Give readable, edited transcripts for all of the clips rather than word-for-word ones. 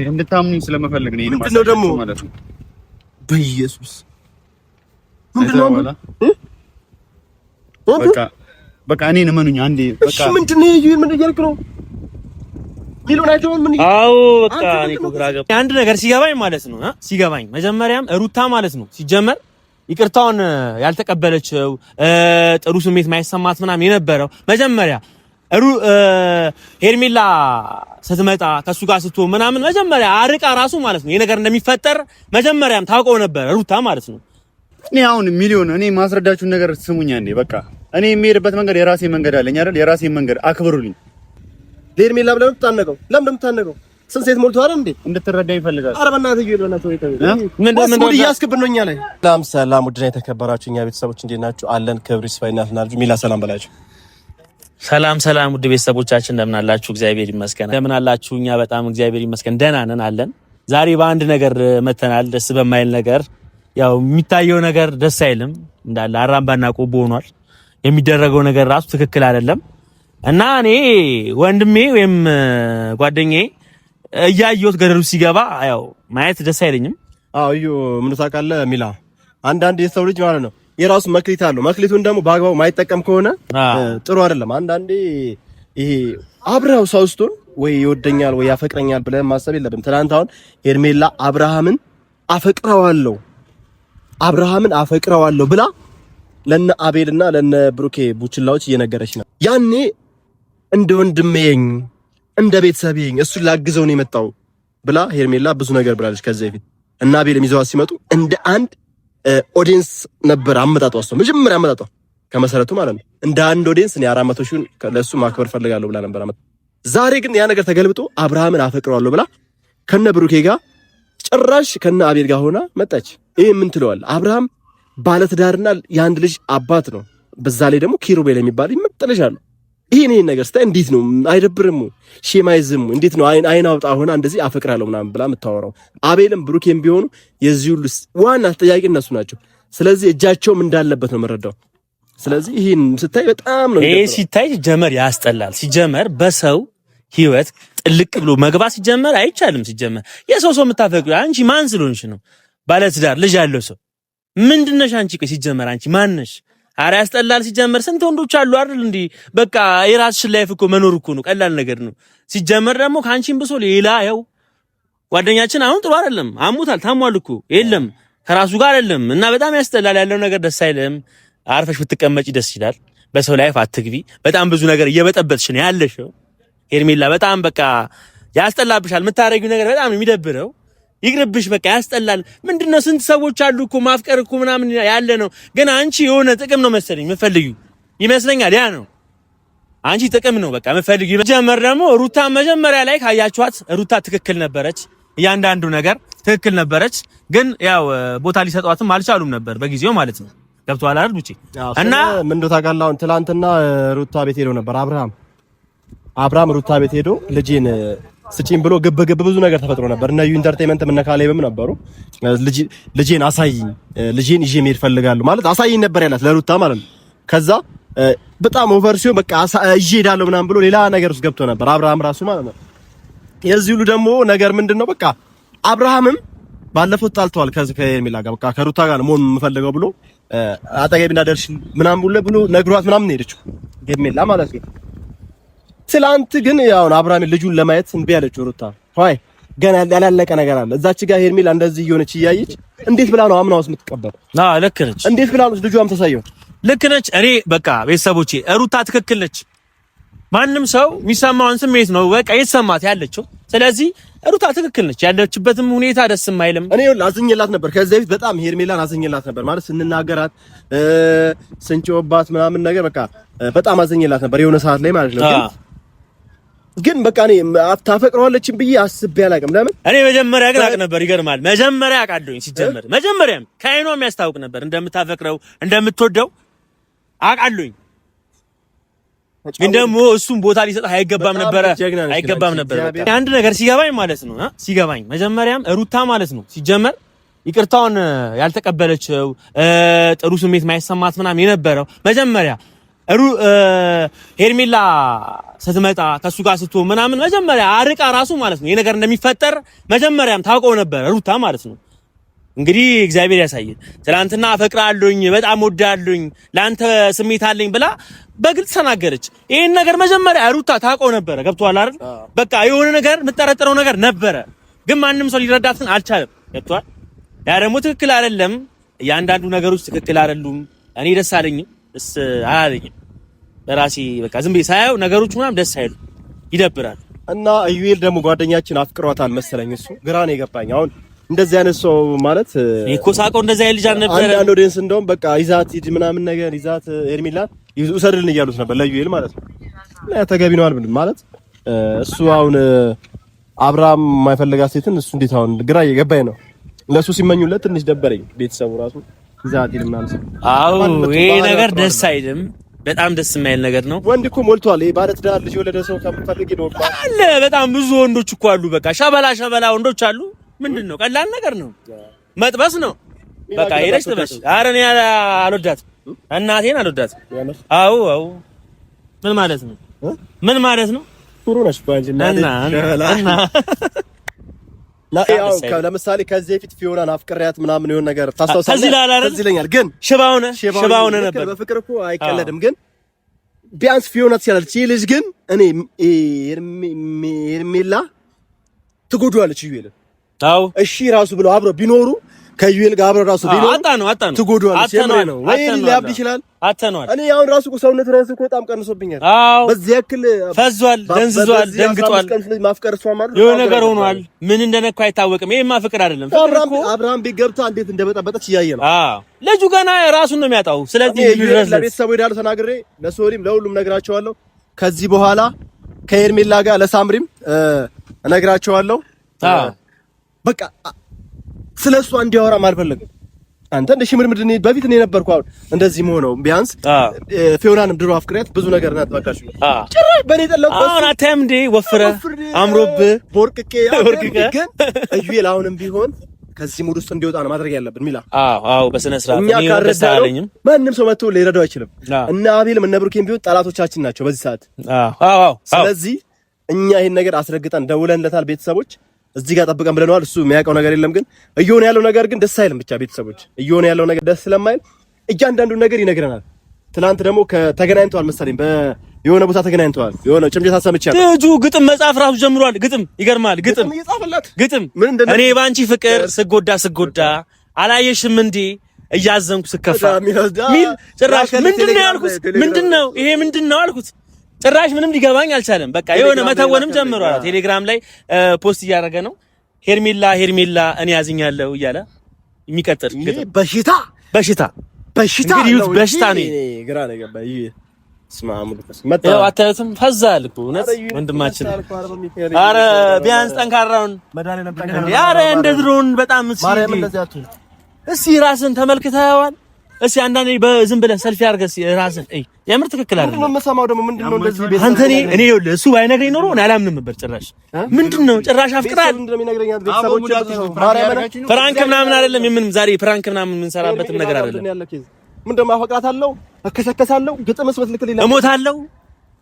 እንድታምኑኝ ስለመፈለግ ነው። ምንድነው ደግሞ ማለት ነው? በኢየሱስ ምንድነው? በቃ እኔን እመኑኝ አንዴ። በቃ ምንድነው? ምን እያልክ ነው? አዎ በቃ እኔ እኮ ግራ ገባኝ። አንድ ነገር ሲገባኝ ማለት ነው ሲገባኝ መጀመሪያም ሩታ ማለት ነው ሲጀመር ይቅርታውን ያልተቀበለችው ጥሩ ስሜት ማይሰማት ምናምን የነበረው መጀመሪያ ሄርሜላ ስትመጣ ከሱ ጋር ስትሆን ምናምን መጀመሪያ አርቃ ራሱ ማለት ነው ይሄ ነገር እንደሚፈጠር መጀመሪያም ታውቀው ነበር ሩታ ማለት ነው። እኔ አሁን ሚሊዮን እኔ ማስረዳችሁን ነገር ስሙኛ እንዴ። በቃ እኔ የሚሄድበት መንገድ የራሴ መንገድ አለኝ አይደል? የራሴ መንገድ አክብሩልኝ። ሄርሜላ ብለህ የምትታነቀው ለምን እንደምትታነቀው ስንት ሴት ሞልቶ አይደል እንዴ? እንድትረዳኝ ይፈልጋል። ኧረ በእናትህ ይሄ በእናትህ ወይ ተው። ምን እያስክብን ነው እኛ ላይ። ሰላም ውድና የተከበራችሁ እኛ ቤተሰቦች እንዴት ናችሁ? አለን ክብር ይስፋ ይናፍናችሁ። ሚላ ሰላም በላችሁ። ሰላም ውድ ቤተሰቦቻችን እንደምን አላችሁ? እግዚአብሔር ይመስገን። እንደምን አላችሁ? እኛ በጣም እግዚአብሔር ይመስገን ደህና ነን አለን። ዛሬ በአንድ ነገር መተናል። ደስ በማይል ነገር ያው የሚታየው ነገር ደስ አይልም እንዳለ አራምባና ቆቦ ሆኗል። የሚደረገው ነገር ራሱ ትክክል አይደለም እና እኔ ወንድሜ ወይም ጓደኛዬ እያየሁት ገደሉ ሲገባ ያው ማየት ደስ አይለኝም። አዩ ምን ታውቃለህ ሚላ፣ አንዳንድ የሰው ልጅ ማለት ነው የራሱ መክሊት አለው። መክሊቱን ደግሞ በአግባቡ ማይጠቀም ከሆነ ጥሩ አይደለም። አንዳንዴ ይሄ አብረው ሰውስቱን ወይ ይወደኛል ወይ ያፈቅረኛል ብለህ ማሰብ የለብም። ትናንት አሁን ሄርሜላ አብርሃምን አፈቅረዋለሁ ብላ ለነ አቤልና ለነ ብሩኬ ቡችላዎች እየነገረች ነው። ያኔ እንደ ወንድሜኝ እንደ ቤተሰቤኝ እሱን ላግዘው ነው የመጣው ብላ ሄርሜላ ብዙ ነገር ብላለች ከዚህ በፊት እና አቤል የሚዘዋት ሲመጡ እንደ አንድ ኦዲየንስ ነበር አመጣጧ። እሱ መጀመሪያ አመጣጧ ከመሰረቱ ማለት ነው እንደ አንድ ኦዲየንስ ነው 400 ሺህ ለሱ ማክበር ፈልጋለሁ ብላ ነበር አመጣ። ዛሬ ግን ያ ነገር ተገልብጦ አብርሃምን አፈቅረዋለሁ ብላ ከነ ብሩኬ ጋር ጭራሽ ከነ አቤል ጋር ሆና መጣች። ይሄ ምን ትለዋለህ? አብርሃም ባለትዳርና የአንድ ልጅ አባት ነው። በዛ ላይ ደግሞ ኪሩቤል የሚባል ይመጥልሻል። ይሄን ነገር ስታይ እንዴት ነው አይደብርም? ሼማይዝም እንዴት ነው አይን አውጣ ሆና እንደዚህ አፈቅራለሁ ምናምን ብላ የምታወራው? አቤልም ብሩኬም ቢሆኑ የዚህ ሁሉ ዋና ተጠያቂ እነሱ ናቸው። ስለዚህ እጃቸውም እንዳለበት ነው የምረዳው። ስለዚህ ይሄን ስታይ በጣም ነው ይሄ ሲታይ ጀመር ያስጠላል። ሲጀመር በሰው ህይወት ጥልቅ ብሎ መግባት ሲጀመር አይቻልም። ሲጀመር የሰው የምታፈቅሪው አንቺ ማን ስለሆንሽ ነው? ባለትዳር ልጅ ያለው ሰው ምንድነሽ አንቺ? ቆይ ሲጀመር አንቺ ማንነሽ? አረ ያስጠላል። ሲጀመር ስንት ወንዶች አሉ አይደል እንዴ? በቃ የራስሽ ላይፍ እኮ መኖር እኮ ነው፣ ቀላል ነገር ነው። ሲጀመር ደግሞ ካንቺም ብሶ ሌላ ያው ጓደኛችን አሁን ጥሩ አይደለም፣ አሙታል፣ ታሟል እኮ የለም ከራሱ ጋር አይደለም። እና በጣም ያስጠላል። ያለው ነገር ደስ አይልም። አርፈሽ ብትቀመጪ ደስ ይላል። በሰው ላይፍ አትግቢ። በጣም ብዙ ነገር እየበጠበጥሽ ነው ያለሽው ሄርሜላ። በጣም በቃ ያስጠላብሻል። የምታረጊው ነገር በጣም የሚደብረው ይቅርብሽ። በቃ ያስጠላል። ምንድነው ስንት ሰዎች አሉ እኮ ማፍቀር እኮ ምናምን ያለ ነው። ግን አንቺ የሆነ ጥቅም ነው መሰለኝ የምትፈልጊው ይመስለኛል። ያ ነው አንቺ ጥቅም ነው በቃ የምትፈልጊው። መጀመር ደግሞ ሩታ መጀመሪያ ላይ ካያችኋት ሩታ ትክክል ነበረች፣ እያንዳንዱ ነገር ትክክል ነበረች። ግን ያው ቦታ ሊሰጧትም አልቻሉም ነበር በጊዜው ማለት ነው። ገብቷል አይደል ቡጪ? እና ምን እንደው ታውቃለህ አሁን ትላንትና ሩታ ቤት ሄዶ ነበር አብርሃም ሩታ ቤት ሄዶ ልጄን ስጪኝ ብሎ ግብ ብዙ ነገር ተፈጥሮ ነበር። እና ዩ ኢንተርቴይንመንት ምን ካሌብም ነበሩ። ልጄን አሳይኝ፣ ልጄን ይዤ መሄድ ፈልጋለሁ ማለት አሳይኝ ነበር ያላት ለሩታ ማለት ነው። ከዛ በጣም ኦቨር ሲሆን በቃ ይዤ ሄዳለሁ ምናምን ብሎ ሌላ ነገር ውስጥ ገብቶ ነበር አብርሃም ራሱ ማለት ነው። የዚህ ሁሉ ደግሞ ነገር ምንድነው? በቃ አብርሃምም ባለፈው ታልተዋል ከሄርሜላ ጋር በቃ ከሩታ ጋር ነው መሆን የምፈልገው ብሎ አጠገቤ እንዳደርሽ ምናምን ብሎ ነግሯት ምናምን ሄደችው ሄርሜላ ማለት ነው። ትላንት ግን ያው አብርሃም ልጁን ለማየት እንቢ ያለችው ሩታ ሆይ ገና ያላለቀ ነገር አለ እዛች ጋር ሄርሜላ እንደዚህ እየሆነች እያየች እንዴት ብላ ነው አምናውስ የምትቀበል? ልክ ነች። እንዴት ብላ ነው ልጇም ተሳየው? ልክ ነች። እኔ በቃ ቤተሰቦቼ ሩታ ትክክል ነች። ማንም ሰው የሚሰማውን ስሜት ነው በቃ የተሰማት ያለችው። ስለዚህ ሩታ ትክክል ነች። ያለችበትም ሁኔታ ደስ የማይልም። እኔ አዝኜላት ነበር ከዚህ በፊት በጣም ሄርሜላን አዝኜላት ነበር ማለት ስንናገራት ስንጮባት ምናምን ነገር በቃ በጣም አዝኜላት ነበር የሆነ ሰዓት ላይ ማለት ነው። ግን በቃ እኔ ታፈቅረዋለችም ብዬ አስቤ አላውቅም። ለምን እኔ መጀመሪያ ግን አውቅ ነበር። ይገርማል። መጀመሪያ አውቃለሁኝ። ሲጀመር መጀመሪያም ከአይኗ የሚያስታውቅ ነበር እንደምታፈቅረው እንደምትወደው አውቃለሁኝ። ግን ደግሞ እሱም ቦታ ሊሰጥ አይገባም ነበር። አንድ ነገር ሲገባኝ ማለት ነው ሲገባኝ መጀመሪያም ሩታ ማለት ነው ሲጀመር ይቅርታውን ያልተቀበለችው ጥሩ ስሜት ማይሰማት ምናምን የነበረው መጀመሪያ ሄርሜላ ስትመጣ ከሱ ጋር ስትሆን ምናምን መጀመሪያ አርቃ ራሱ ማለት ነው ይሄ ነገር እንደሚፈጠር መጀመሪያም ታውቀው ነበር ሩታ ማለት ነው። እንግዲህ እግዚአብሔር ያሳየን። ትናንትና አፈቅራለሁኝ በጣም ወዳለሁኝ ለአንተ ስሜት አለኝ ብላ በግልጽ ተናገረች። ይሄን ነገር መጀመሪያ ሩታ ታውቀው ነበር። ገብቷል አይደል? በቃ የሆነ ነገር የምትጠረጥረው ነገር ነበረ፣ ግን ማንም ሰው ሊረዳትን አልቻለም። ገብቷል? ያ ደግሞ ትክክል አይደለም። ያንዳንዱ ነገሮች ትክክል አይደሉም። እኔ ደስ አለኝም ደስ አላለኝም በራሴ በቃ ዝም ብዬ ሳየው ነገሮች ምናምን ደስ አይሉ ይደብራል። እና ኢዩኤል ደግሞ ጓደኛችን አፍቅሯታል መሰለኝ። እሱ ግራ ነው የገባኝ አሁን እንደዚህ አይነት ሰው ማለት እኮ ሳቀው እንደዚህ አይነት ልጅ አልነበረ። አንዳንድ ኦዲየንስ እንደውም በቃ ይዛት ሂድ ምናምን ነገር ይዛት ሄርሜላን ይውሰድልን እያሉት ነበር ለዩኤል ማለት ነው። ተገቢ ነው አልብን ማለት እሱ አሁን አብርሃም የማይፈልጋት ሴትን እሱ እንዴት አሁን ግራ እየገባኝ ነው። ለሱ ሲመኙለት ትንሽ ደበረኝ። ቤተሰቡ ራሱ ይዛት ሂድ ምናምን ሲል አዎ ይሄ ነገር ደስ አይልም። በጣም ደስ የማይል ነገር ነው። ወንድ እኮ ሞልቷል። ይሄ ባለ ትዳር ልጅ የወለደ ሰው ከምፈልግ ነው አለ። በጣም ብዙ ወንዶች እኮ አሉ። በቃ ሸበላ ወንዶች አሉ። ምንድነው? ቀላል ነገር ነው። መጥበስ ነው በቃ ሄደሽ ትበሽ። ኧረ እኔ አልወዳትም፣ እናቴን አልወዳትም። አዎ ምን ማለት ነው? ምን ማለት ነው? ጥሩ ነሽ ባንጂ እና ለምሳሌ ከዚህ በፊት ፊዮናን አፍቅሪያት ምናምን የሆነ ነገር ታስታውሳለህ? ከዚህ ይለኛል ግን ሽባውነ ነበር። በፍቅር እኮ አይቀለድም። ግን ቢያንስ ፊዮና ትችላለች። ይሄ ልጅ ግን እኔ ሄርሜላ ትጎዳዋለች ይዩኤልን። ታው እሺ ራሱ ብለው አብረው ቢኖሩ ከዩኤል ጋር አብረው ራሱ ቢኖሩ አጣ ነው ትጎዳዋለች። የምሬ ነው ወይ ሊያብድ ይችላል። አተነዋል። እኔ አሁን ራሱ ሰውነት ራሱ እኮ በጣም ቀንሶብኛል። በዚህ ያክል ፈዟል፣ ደንዝዟል፣ ደንግጧል። ማፍቀር እሷ ማለት የሆነ ነገር ሆኗል። ምን እንደነካ አይታወቅም። ይሄማ ፍቅር አይደለም። ፍቅር እኮ አብርሃም ቤት ገብታ እንዴት እንደበጠበጠች እያየ ነው። ልጁ ገና ራሱን ነው የሚያጣው። ስለዚህ ለቤተሰቡ ሄዳለሁ ተናግሬ ለሶሪም ለሁሉም ነግራቸዋለሁ። ከዚህ በኋላ ከሄርሜላ ጋር ለሳምሪም እነግራቸዋለሁ። በቃ ስለሷ እንዲያወራ አልፈልግም። አንተ እንደ ሽምርምድ ነኝ በፊት ነው የነበርኩ። አሁን እንደዚህ መሆነው ቢያንስ ፊዮናንም ድሮ አፍቅሪያት ብዙ ነገር ናት። ባካሽ ጭራሽ በኔ ጠለቀው አሁን አታይም እንዴ ወፍረ አምሮብህ ቦርቅቄ ግን ኢዩኤል አሁንም ቢሆን ከዚህ ሙድ ውስጥ እንዲወጣ ነው ማድረግ ያለብን። ሚላ አዎ በስነ ስርዓት ነው ደሳለኝም። ማንም ሰው መጥቶ ሊረዳው አይችልም። እና አቤልም እነ ብሩኬም ቢሆን ጠላቶቻችን ናቸው በዚህ ሰዓት። ስለዚህ እኛ ይሄን ነገር አስረግጠን ደውለንለታል። ቤተሰቦች እዚህ ጋር ጠብቀን ብለናል። እሱ የሚያውቀው ነገር የለም። ግን እየሆነ ያለው ነገር ግን ደስ አይልም። ብቻ ቤተሰቦች እየሆነ ያለው ነገር ደስ ስለማይል እያንዳንዱን ነገር ይነግረናል። ትናንት ደግሞ ተገናኝተዋል መሰለኝ፣ የሆነ ቦታ ተገናኝተዋል። የሆነ ጭምጭታ ሰምቻለሁ። ልጁ ግጥም መጻፍ ራሱ ጀምሯል። ግጥም ይገርማል። ግጥም እየጻፈላት ግጥም እኔ ባንቺ ፍቅር ስጎዳ አላየሽም እንዴ እያዘንኩ ስከፋ ሚል ጭራሽ ምንድነው ያልኩት? ምንድነው ይሄ ምንድነው አልኩት። ጭራሽ ምንም ሊገባኝ አልቻለም። በቃ የሆነ መተወንም ጀምሯል። ቴሌግራም ላይ ፖስት እያደረገ ነው። ሄርሜላ እኔ ያዝኛለሁ እያለ የሚቀጥል ግጥም በሽታ እንግዲህ ይሁት በሽታ ነው። ግራ ነው ገባኝ። ያው አታዩትም? ፈዛል እኮ እውነት ወንድማችን። አረ ቢያንስ ጠንካራውን ኧረ እንደ ድሮን በጣም እስኪ ራስን ተመልክተዋል። እስኪ አንዳንዴ በዝም ብለህ ሰልፊ አድርገህ ራስን እይ። የምር ትክክል አይደለም። ምንድነው የምሰማው ደግሞ? ምንድነው እንደዚህ ቤት አንተ እኔ ይኸውልህ እሱ ባይነግረኝ ኖሮ እኔ አላምንም ነበር ጭራሽ። ምንድነው ጭራሽ አፍቅራል። ፍራንክ ምናምን አይደለም የምንም ዛሬ ፍራንክ ምናምን የምንሰራበትም ነገር አይደለም። ምንድነው ማፈቅራታለሁ፣ እከሰከሳለሁ፣ ግጥምስ መስልክልኝ እሞታለሁ።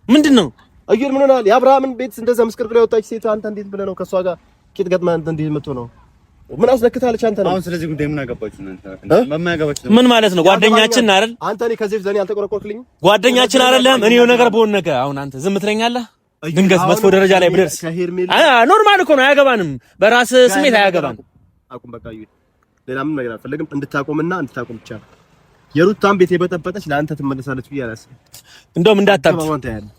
ምንድነው አየር ምን ሆናል? የአብርሃምን ቤት እንደዛ ምስቅልቅል ያወጣች ሴት አንተ እንዴት ብለህ ነው ከሷ ጋር ቂጥ ገጥመህ አንተ እንዴት መጥቶ ነው? ምን አስነክታለች? አንተ ነው አሁን ስለዚህ ጉዳይ ምን አገባችሁ እናንተ? ምን ማለት ነው? ጓደኛችን አይደል? አንተ እኔ ከዚህ ዘኔ አንተ ቆረቆርክልኝ። ጓደኛችን አይደለም? እኔ የሆነ ነገር በሆነ ነገር አሁን አንተ ዝም ትለኛለህ? ድንገት መጥፎ ደረጃ ላይ ብደርስ ኖርማል እኮ ነው። አያገባንም። በራስ ስሜት አያገባንም። አቁም በቃ። ሌላ ምን ነገር አልፈልግም። እንድታቆምና እንድታቆም ብቻ። የሩታን ቤት የበጠበጠች ለአንተ ትመለሳለች ብዬ አላስብም። እንደውም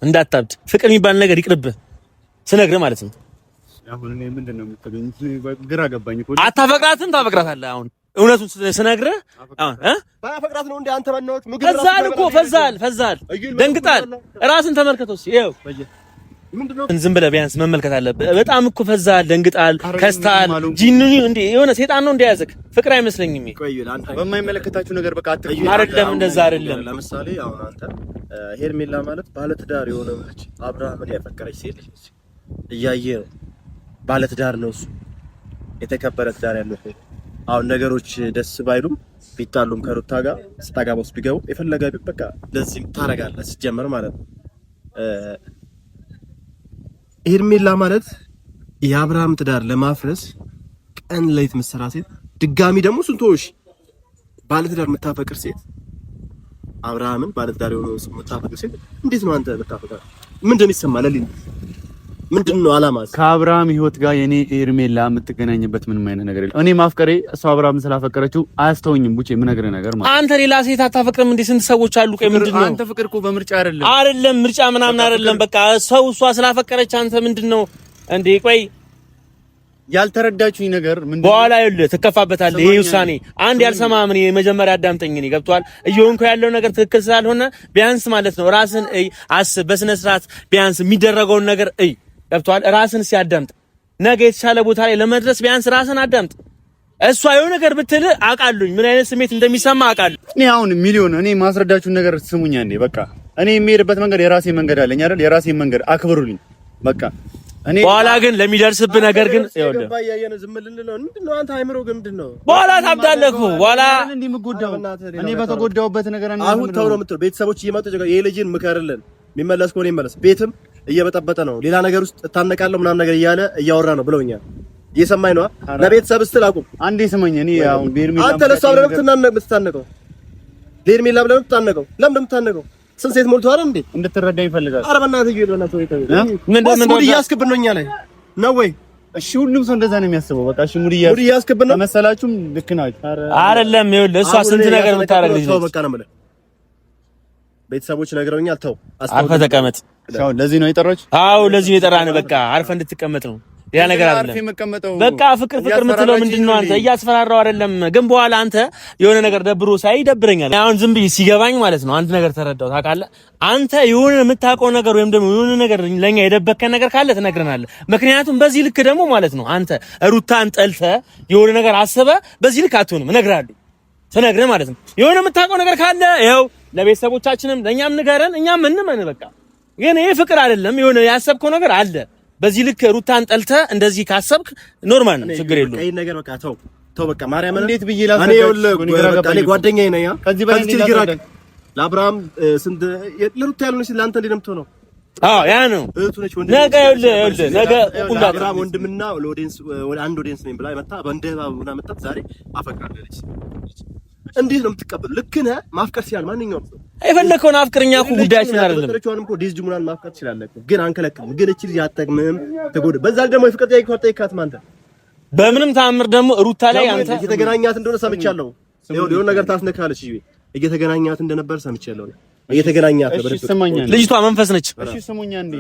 እንዳታብድ ፍቅር የሚባል ነገር ይቅርብህ ስነግርህ ማለት ነው። አሁን እኔ ምንድነው የምትገኙት? ግራ ገባኝ እኮ። አታፈቅራትም? ታፈቅራታለህ? አሁን እውነቱን ስነግርህ አሁን ባያፈቅራት ነው እንዴ አንተ ባናወት ምግብ ፈዛል እኮ ፈዛል፣ ደንግጣል። ራስን ተመልከተው እስኪ። ይኸው ምንድነው ዝም ብለህ ቢያንስ መመልከት አለብህ። በጣም እኮ ፈዛል፣ ደንግጣል፣ ከስታል። ጂኑኒ እንዴ የሆነ ሴጣን ነው እንደያዘክ። ፍቅር አይመስለኝም። ቆይ አንተ በማይመለከታችሁ ነገር በቃ አይደለም፣ እንደዛ አይደለም። ለምሳሌ አሁን አንተ ሄርሜላ ማለት ባለትዳር የሆነ ልጅ አብርሃምን ያፈቀረች ሴት ልጅ እያየ ነው። ባለትዳር ነው እሱ፣ የተከበረ ትዳር ያለው አሁን ነገሮች ደስ ባይሉም ቢጣሉም ከሩታ ጋር ስታጋባ ውስጥ ቢገቡ የፈለገ በቃ ለዚህ ታረጋለህ ሲጀመር ማለት ነው። ሄርሜላ ማለት የአብርሃም ትዳር ለማፍረስ ቀን ሌሊት የምትሰራ ሴት፣ ድጋሚ ደግሞ ስንቶሽ ባለትዳር የምታፈቅር ሴት፣ አብርሃምን ባለትዳር የሆነ ሰው የምታፈቅር ሴት እንዴት ነው አንተ የምታፈቅር? ምንድን ነው ይሰማል? ምንድን ነው አላማስ? ከአብርሃም ህይወት ጋር የኔ ሄርሜላ የምትገናኝበት ምንም አይነት ነገር የለም። እኔ ማፍቀሬ እሷ አብርሃምን ስላፈቀረችው አያስተውኝም። ቡቼ ምን ነገር ማለት አንተ ሌላ ሴት አታፈቅርም እንዴ? ስንት ሰዎች አሉ። ቆይ ምንድን ነው አንተ ፍቅር እኮ በምርጫ አይደለም ምርጫ ምናምን አይደለም። በቃ ሰው እሷ ስላፈቀረች አንተ ምንድን ነው እንዴ? ቆይ ያልተረዳችሁኝ ነገር ምንድነው? በኋላ ይኸውልህ ትከፋበታለህ። ይሄ ውሳኔ አንድ ያልሰማህ ምን የመጀመሪያ አዳምጠኝ። እኔ ገብቶሃል እየሆንኩ ያለው ነገር ትክክል ስላልሆነ ቢያንስ ማለት ነው ራስን አስብ፣ በስነ ስርዓት ቢያንስ የሚደረገውን ነገር ገብቶሃል። ራስን ሲያዳምጥ ነገ የተሻለ ቦታ ላይ ለመድረስ ቢያንስ ራስን አዳምጥ። እሷ የሆነ ነገር ብትል አውቃለሁኝ ምን አይነት ስሜት እንደሚሰማ አውቃለሁ። እኔ አሁን ሚሊዮን እኔ ማስረዳችሁን ነገር ስሙኛ እንዴ። በቃ እኔ የሚሄድበት መንገድ የራሴ መንገድ አለኝ አይደል? የራሴ መንገድ አክብሩልኝ በቃ። እኔ በኋላ ግን ለሚደርስብህ ነገር ግን ይኸውልህ አንተ አይምሮ ግን ምንድነው በኋላ ታብዳለህ። በኋላ እንዴ የምጎዳው እኔ በተጎዳውበት ነገር አሁን ተው ነው የምትለው። ቤተሰቦች እየመጡ ይሄ ልጅን ምከርልን፣ የሚመለስ ከሆነ ይመለስ። ቤትም እየበጠበጠ ነው፣ ሌላ ነገር ውስጥ እታነቃለሁ ምናምን ነገር እያለ እያወራ ነው ብለውኛል። እየሰማኝ ነው። ለቤተሰብ ስትል አቁም። አንዴ ስማኝ። እኔ አሁን ሄርሜላ አንተ ለሷ ብለህ የምትታነቀው ሄርሜላ ብለህ የምትታነቀው ለምን የምትታነቀው? ስንት ሴት ሞልቶ አይደል እንዴ? እንድትረዳኝ ይፈልጋል። ኧረ በእናትህ ይሄድ በእናትህ ወይ ተው። ምን እያስክብን ነው እኛ ላይ ነው ወይ? እሺ ሁሉም ሰው እንደዛ ነው የሚያስበው። በቃ እሺ ሙድ እያስክብን ነው መሰላችሁም? ልክ ናችሁ አይደለም? ይኸውልህ እሷ ስንት ነገር የምታረግ ልጅ ነው። በቃ ነው የምልህ ቤተሰቦች ነግረውኛል። ተው አርፈህ ተቀመጥ። ለዚህ ነው የጠራች? አዎ ለዚህ ነው የጠራን። በቃ አርፈህ እንድትቀመጥ ነው። ያ ነገር አይደለም። በቃ ፍቅር የምትለው ምንድነው? አንተ እያስፈራራው አይደለም፣ ግን በኋላ አንተ የሆነ ነገር ደብሮ ሳይ ይደብረኛል። አሁን ዝም ብዬ ሲገባኝ ማለት ነው አንድ ነገር ተረዳው። ታውቃለህ አንተ የሆነ የምታውቀው ነገር ወይም ደግሞ የሆነ ነገር ለኛ የደበከን ነገር ካለ ትነግረናለህ። ምክንያቱም በዚህ ልክ ደግሞ ማለት ነው አንተ ሩታን ጠልተህ የሆነ ነገር አስበህ በዚህ ልክ አትሆንም። እነግርሃለሁ ትነግረህ ማለት ነው የሆነ የምታውቀው ነገር ካለ ይኸው ለቤተሰቦቻችንም ለኛም ንገረን፣ እኛም እንመን። በቃ ግን ይሄ ፍቅር አይደለም። የሆነ ያሰብከው ነገር አለ። በዚህ ልክ ሩታን ጠልተህ እንደዚህ ካሰብክ ኖርማል ነው፣ ችግር የለውም። ይሄ ነገር በቃ ተው በቃ ማርያም እንዴት ብዬ ላስረዳችሁ? እኔ ጓደኛዬ ነኝ። ከዚህ በላይ ለአብርሃም ስንት ለሩታ ያልሆነች ለአንተ እንዴት ነው የምትሆነው? አዎ ያ ነው ነገ ይኸውልህ ነገ ሁላ አብርሃም ወንድምና ለኦዲየንስ አንድ ኦዲየንስ ነኝ ብላ መጣ በእንደባቡና መጣ ዛሬ አፈቅራለች። እንዴት ነው የምትቀበል? ልክ ነህ። ማፍቀር ሲያል ማንኛውም ሰው የፈለከውን አፍቅርኛ እኮ ጉዳያችን አይደለም። ተረቻውንም እኮ ዲዝ ጁሙናን ማፍቀር ትችላለህ ግን አንከለክም። ግን እቺ ልጅ አትጠቅምም፣ ተጎደ። በዛ ደግሞ የፍቅር ጥያቄ ኮርጠይካት ማንተ በምንም ተአምር ደግሞ ሩታ ላይ አንተ እየተገናኛት እንደሆነ ሰምቻለሁ። የሆነ ነገር ታስነካለች። እሺ እየተገናኛት እንደነበር ሰምቻለሁ። እየተገናኛት ነበር። ልጅቷ መንፈስ ነች። እሺ ስሙኝ አንዴ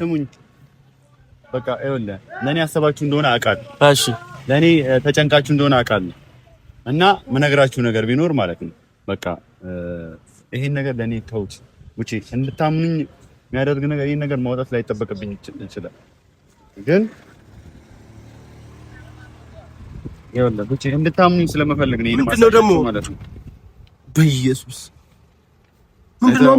ስሙኝ። በቃ ይኸውልህ ለኔ ያሰባችሁ እንደሆነ አውቃለሁ። እሺ ለኔ ተጨንቃችሁ እንደሆነ አውቃለሁ። እና ምነግራችሁ ነገር ቢኖር ማለት ነው በቃ ይሄን ነገር ለኔ ተውት። ውጪ እንድታምኑኝ የሚያደርግ ነገር ይሄን ነገር ማውጣት ላይ ተጠበቅብኝ ይችላል። ግን ይኸውልህ ውጪ እንድታምኑኝ ስለመፈልግ ነው። ምንድን ነው ደግሞ ማለት ነው በኢየሱስ ምንድን ነው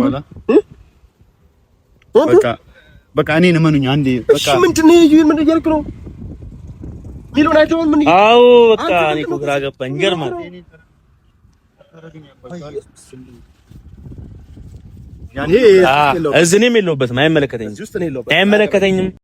በቃ እኔን እመኑኝ አንዴ። በቃ ምንድን ነው ይሄ? ምን እያልክ ነው? ሚሊዮን አይደለም ምን? አዎ በቃ እኔ እኮ ግራ ገባኝ። ገርማል። ያኔ እኔም የለሁበትም። አይመለከተኝም።